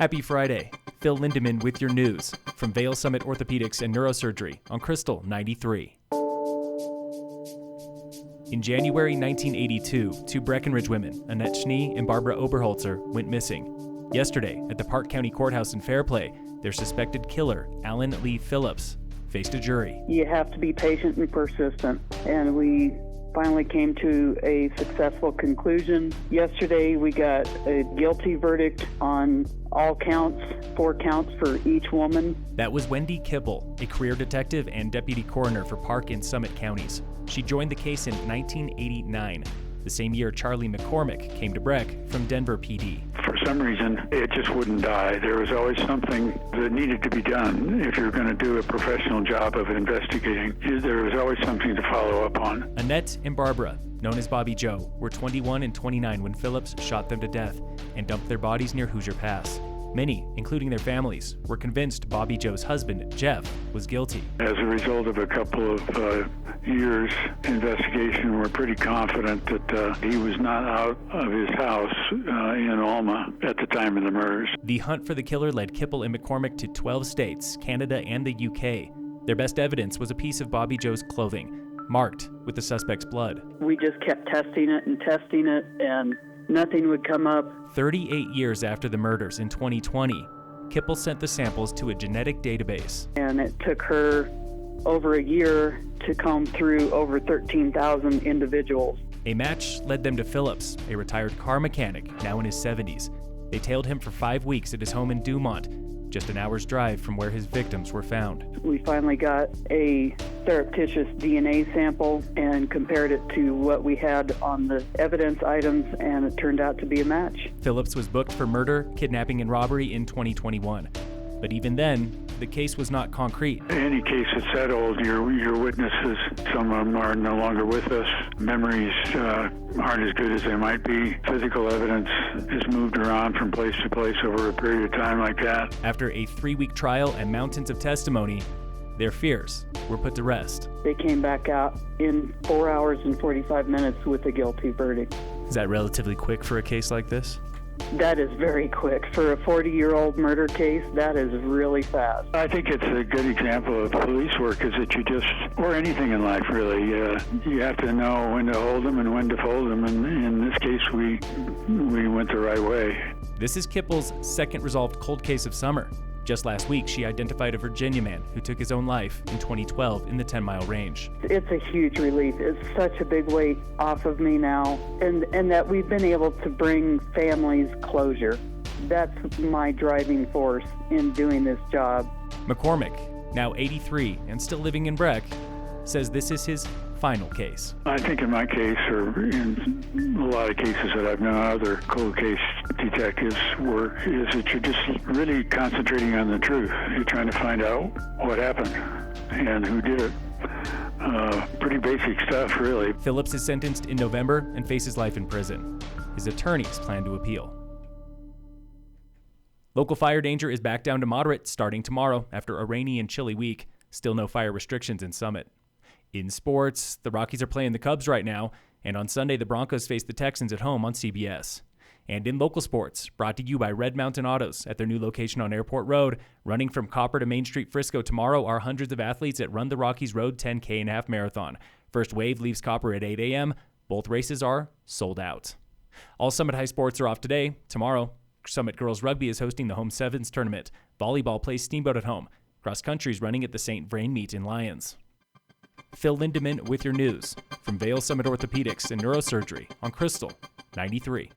Happy Friday. Phil Lindemann with your news from Vail Summit Orthopedics and Neurosurgery on Krystal 93. In January 1982, two Breckenridge women, Annette Schnee and Barbara Oberholzer, went missing. Yesterday, at the Park County Courthouse in Fairplay, their suspected killer, Alan Lee Phillips, faced a jury. You have to be patient and persistent, and we finally came to a successful conclusion. Yesterday, we got a guilty verdict on all counts, 4 counts for each woman. That was Wendy Kipple, a career detective and deputy coroner for Park and Summit counties. She joined the case in 1989, the same year Charlie McCormack came to Breck from Denver PD. For some reason, it just wouldn't die. There was always something that needed to be done. If you're going to do a professional job of investigating, there was always something to follow up on. Annette and Barbara, known as Bobby Joe, were 21 and 29 when Phillips shot them to death and dumped their bodies near Hoosier Pass. Many, including their families, were convinced Bobby Joe's husband, Jeff, was guilty. As a result of a couple of years' investigation, we're pretty confident that he was not out of his house in Alma at the time of the murders. The hunt for the killer led Kipple and McCormack to 12 states, Canada, and the UK. Their best evidence was a piece of Bobby Joe's clothing, marked with the suspect's blood. We just kept testing it, and nothing would come up. 38 years after the murders in 2020, Kipple sent the samples to a genetic database. And it took her over a year to comb through over 13,000 individuals. A match led them to Phillips, a retired car mechanic, now in his 70s. They tailed him for 5 weeks at his home in Dumont, just an hour's drive from where his victims were found. We finally got a surreptitious DNA sample and compared it to what we had on the evidence items, and it turned out to be a match. Phillips was booked for murder, kidnapping, and robbery in 2021. But even then, the case was not concrete. Any case that's that old, your witnesses, some of them are no longer with us. Memories aren't as good as they might be. Physical evidence is moved around from place to place over a period of time like that. After a 3-week trial and mountains of testimony, their fears were put to rest. They came back out in 4 hours and 45 minutes with a guilty verdict. Is that relatively quick for a case like this? That is very quick. For a 40-year-old murder case, that is really fast. I think it's a good example of police work, is that you just, or anything in life really, you have to know when to hold them and when to fold them, and in this case we went the right way. This is Kipple's second resolved cold case of summer. Just last week, she identified a Virginia man who took his own life in 2012 in the 10-mile range. It's a huge relief. It's such a big weight off of me now, and that we've been able to bring families closure. That's my driving force in doing this job. McCormack, now 83 and still living in Breck, says this is his final case. I think in my case, or in a lot of cases that I've known other cold case detectives work, is that you're just really concentrating on the truth. You're trying to find out what happened and who did it. Pretty basic stuff, really. Phillips is sentenced in November and faces life in prison. His attorneys plan to appeal. Local fire danger is back down to moderate starting tomorrow after a rainy and chilly week. Still no fire restrictions in Summit. In sports, the Rockies are playing the Cubs right now, and on Sunday the Broncos face the Texans at home on CBS. And in local sports, brought to you by Red Mountain Autos at their new location on Airport Road, running from Copper to Main Street, Frisco tomorrow are hundreds of athletes at Run the Rockies Road 10K and a half marathon. First wave leaves Copper at 8 a.m. Both races are sold out. All Summit High sports are off today. Tomorrow, Summit Girls Rugby is hosting the Home Sevens tournament. Volleyball plays Steamboat at home. Cross country is running at the St. Vrain Meet in Lyons. Phil Lindemann with your news from Vail Summit Orthopedics and Neurosurgery on Krystal 93.